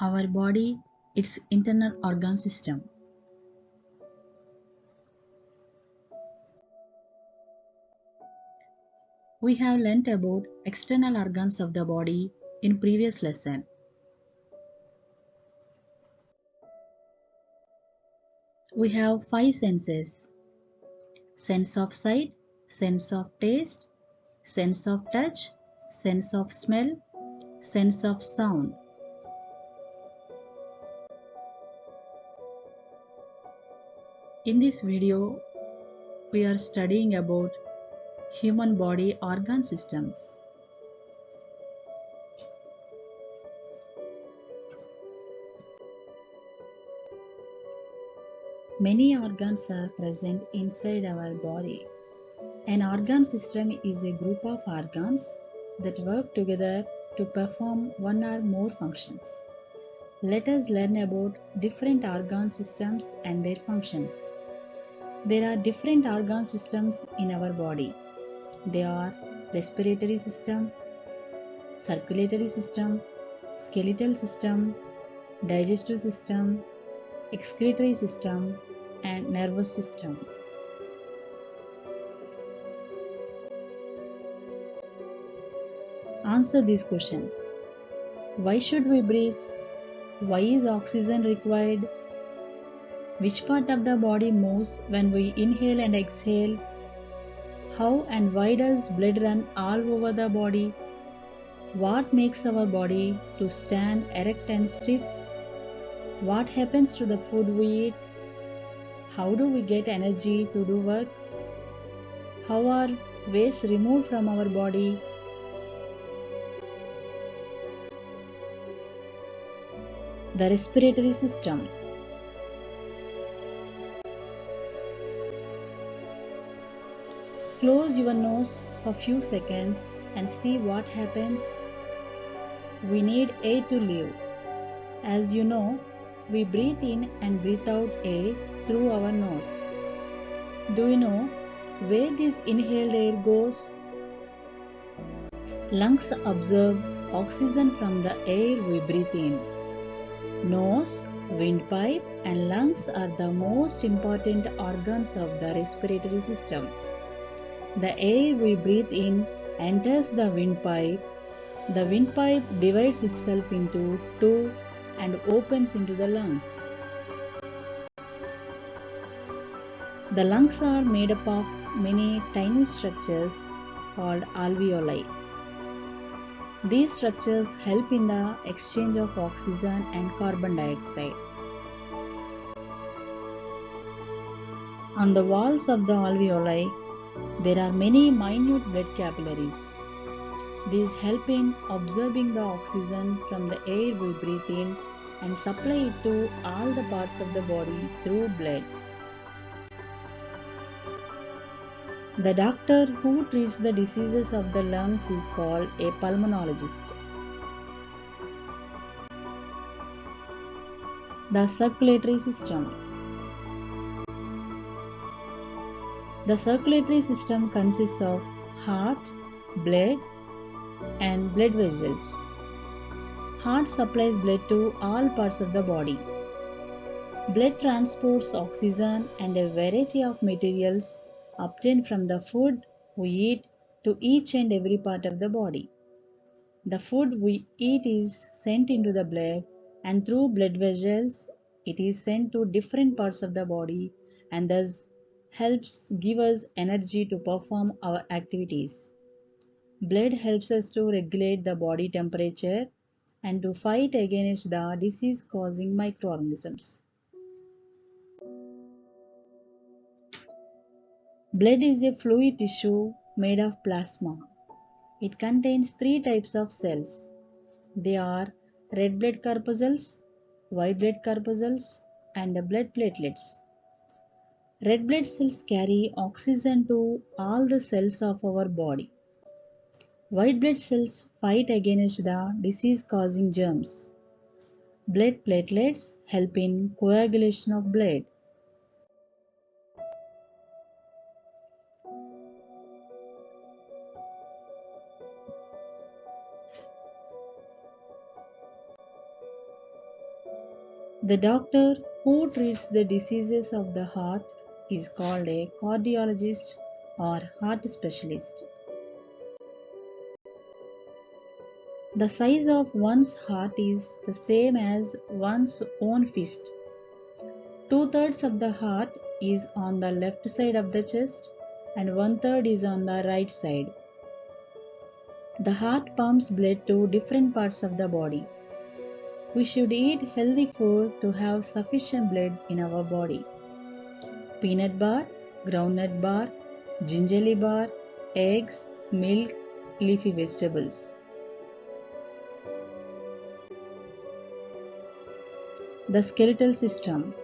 Our body, its internal organ system. We have learnt about external organs of the body in previous lesson. We have 5 senses: sense of sight, sense of taste, sense of touch, sense of smell, sense of sound. In this video, we are studying about human body organ systems. Many organs are present inside our body. An organ system is a group of organs that work together to perform one or more functions. Let us learn about different organ systems and their functions. There are different organ systems in our body. They are respiratory system, circulatory system, skeletal system, digestive system, excretory system, and nervous system. Answer these questions. Why should we breathe? Why is oxygen required? Which part of the body moves when we inhale and exhale? How and why does blood run all over the body? What makes our body to stand erect and stiff? What happens to the food we eat? How do we get energy to do work? How are waste removed from our body? The respiratory system. Close your nose for few seconds and see what happens. We need air to live. As you know, we breathe in and breathe out air through our nose. Do you know where this inhaled air goes? Lungs absorb oxygen from the air we breathe in. Nose, windpipe, and lungs are the most important organs of the respiratory system. The air we breathe in enters the windpipe. The windpipe divides itself into two and opens into the lungs. The lungs are made up of many tiny structures called alveoli. These structures help in the exchange of oxygen and carbon dioxide. On the walls of the alveoli, there are many minute blood capillaries. These help in absorbing the oxygen from the air we breathe in and supply it to all the parts of the body through blood. The doctor who treats the diseases of the lungs is called a pulmonologist. The circulatory system. The circulatory system consists of heart, blood, and blood vessels. Heart supplies blood to all parts of the body. Blood transports oxygen and a variety of materials obtained from the food we eat to each and every part of the body. The food we eat is sent into the blood, and through blood vessels it is sent to different parts of the body and thus helps give us energy to perform our activities. Blood helps us to regulate the body temperature and to fight against the disease causing microorganisms. Blood is a fluid tissue made of plasma. It contains 3 types of cells. They are red blood corpuscles, white blood corpuscles, and blood platelets. Red blood cells carry oxygen to all the cells of our body. White blood cells fight against the disease-causing germs. Blood platelets help in coagulation of blood. The doctor who treats the diseases of the heart is called a cardiologist or heart specialist. The size of one's heart is the same as one's own fist. 2/3 of the heart is on the left side of the chest and 1/3 is on the right side. The heart pumps blood to different parts of the body. We should eat healthy food to have sufficient blood in our body. Peanut bar, groundnut bar, gingerly bar, eggs, milk, leafy vegetables. The skeletal system.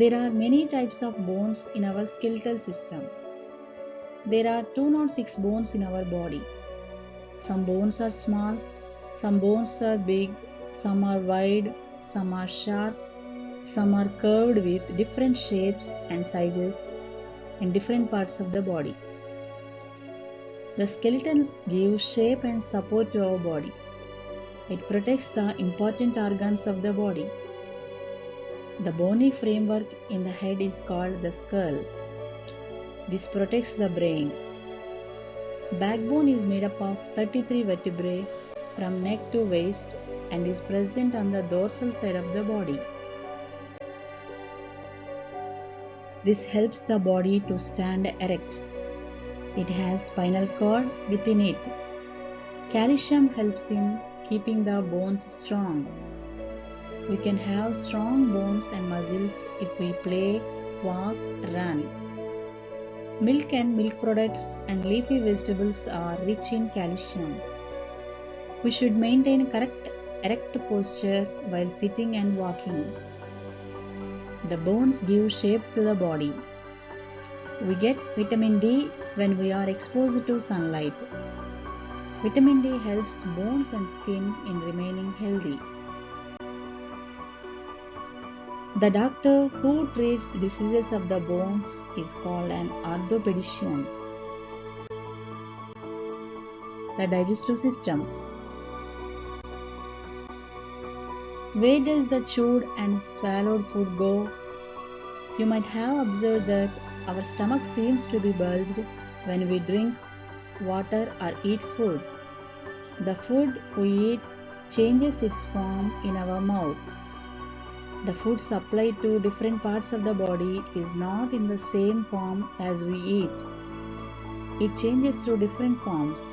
There are many types of bones in our skeletal system. There are 206 bones in our body. Some bones are small, some bones are big, some are wide, some are sharp, some are curved with different shapes and sizes in different parts of the body. The skeleton gives shape and support to our body. It protects the important organs of the body. The bony framework in the head is called the skull. This protects the brain. Backbone is made up of 33 vertebrae from neck to waist and is present on the dorsal side of the body. This helps the body to stand erect. It has spinal cord within it. Calcium helps in keeping the bones strong. We can have strong bones and muscles if we play, walk, run. Milk and milk products and leafy vegetables are rich in calcium. We should maintain correct erect posture while sitting and walking. The bones give shape to the body. We get vitamin D when we are exposed to sunlight. Vitamin D helps bones and skin in remaining healthy. The doctor who treats diseases of the bones is called an orthopedician. The digestive system. Where does the chewed and swallowed food go? You might have observed that our stomach seems to be bulged when we drink water or eat food. The food we eat changes its form in our mouth. The food supplied to different parts of the body is not in the same form as we eat. It changes to different forms.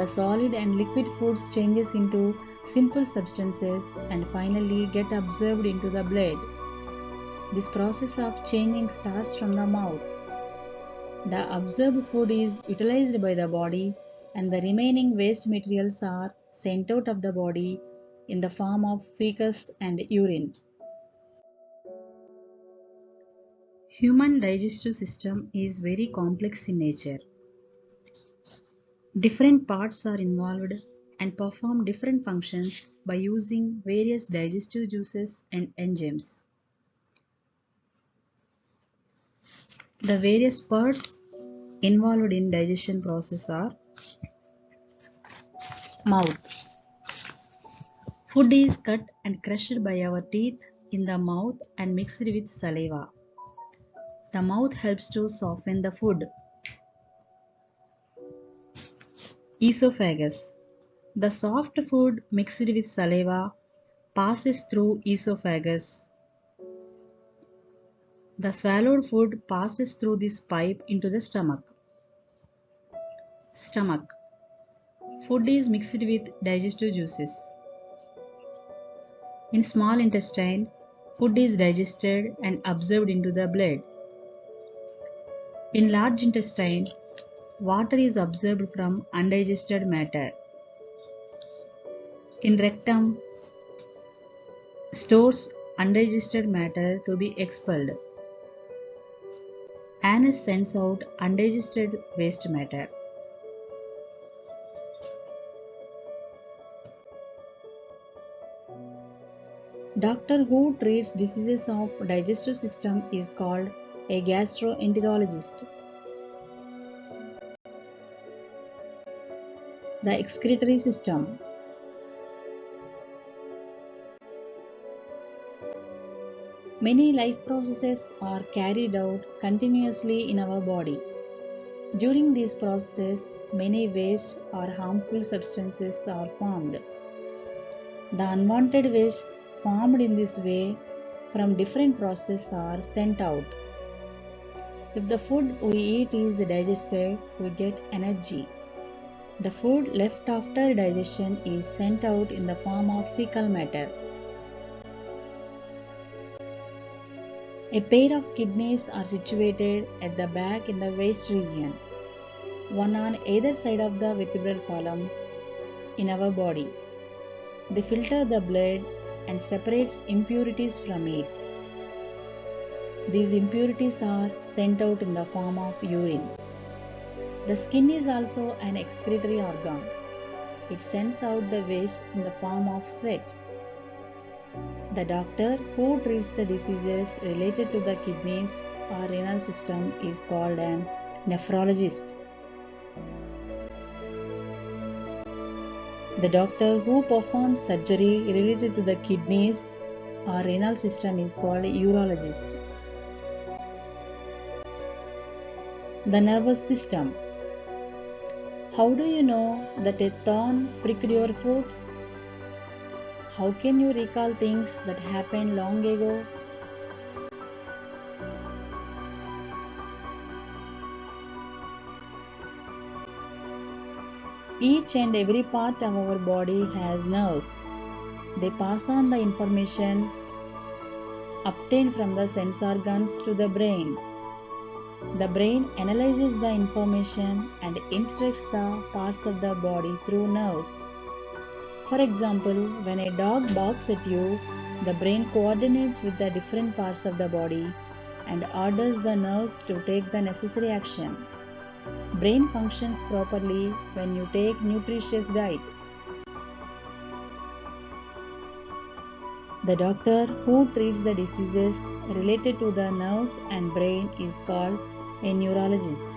The solid and liquid foods changes into simple substances and finally get absorbed into the blood. This process of changing starts from the mouth. The absorbed food is utilized by the body and the remaining waste materials are sent out of the body in the form of feces and urine. Human digestive system is very complex in nature. Different parts are involved and perform different functions by using various digestive juices and enzymes. The various parts involved in digestion process are mouth. Food is cut and crushed by our teeth in the mouth and mixed with saliva. The mouth helps to soften the food. Esophagus. The soft food mixed with saliva passes through esophagus. The swallowed food passes through this pipe into the stomach. Stomach. Food is mixed with digestive juices. In small intestine, food is digested and absorbed into the blood. In large intestine, water is absorbed from undigested matter. In rectum, stores undigested matter to be expelled. Anus sends out undigested waste matter. Doctor who treats diseases of digestive system is called a gastroenterologist. The excretory system. Many life processes are carried out continuously in our body. During these processes, many waste or harmful substances are formed. The unwanted waste formed in this way from different processes are sent out. If the food we eat is digested, we get energy. The food left after digestion is sent out in the form of fecal matter. A pair of kidneys are situated at the back in the waist region, one on either side of the vertebral column in our body. They filter the blood and separates impurities from it. These impurities are sent out in the form of urine. The skin is also an excretory organ. It sends out the waste in the form of sweat. The doctor who treats the diseases related to the kidneys or renal system is called an nephrologist. The doctor who performs surgery related to the kidneys or renal system is called a urologist. The nervous system. How do you know that a thorn pricked your foot? How can you recall things that happened long ago? Each and every part of our body has nerves. They pass on the information obtained from the sense organs to the brain. The brain analyzes the information and instructs the parts of the body through nerves. For example, when a dog barks at you, the brain coordinates with the different parts of the body and orders the nerves to take the necessary action. Brain functions properly when you take nutritious diet. The doctor who treats the diseases related to the nerves and brain is called a neurologist.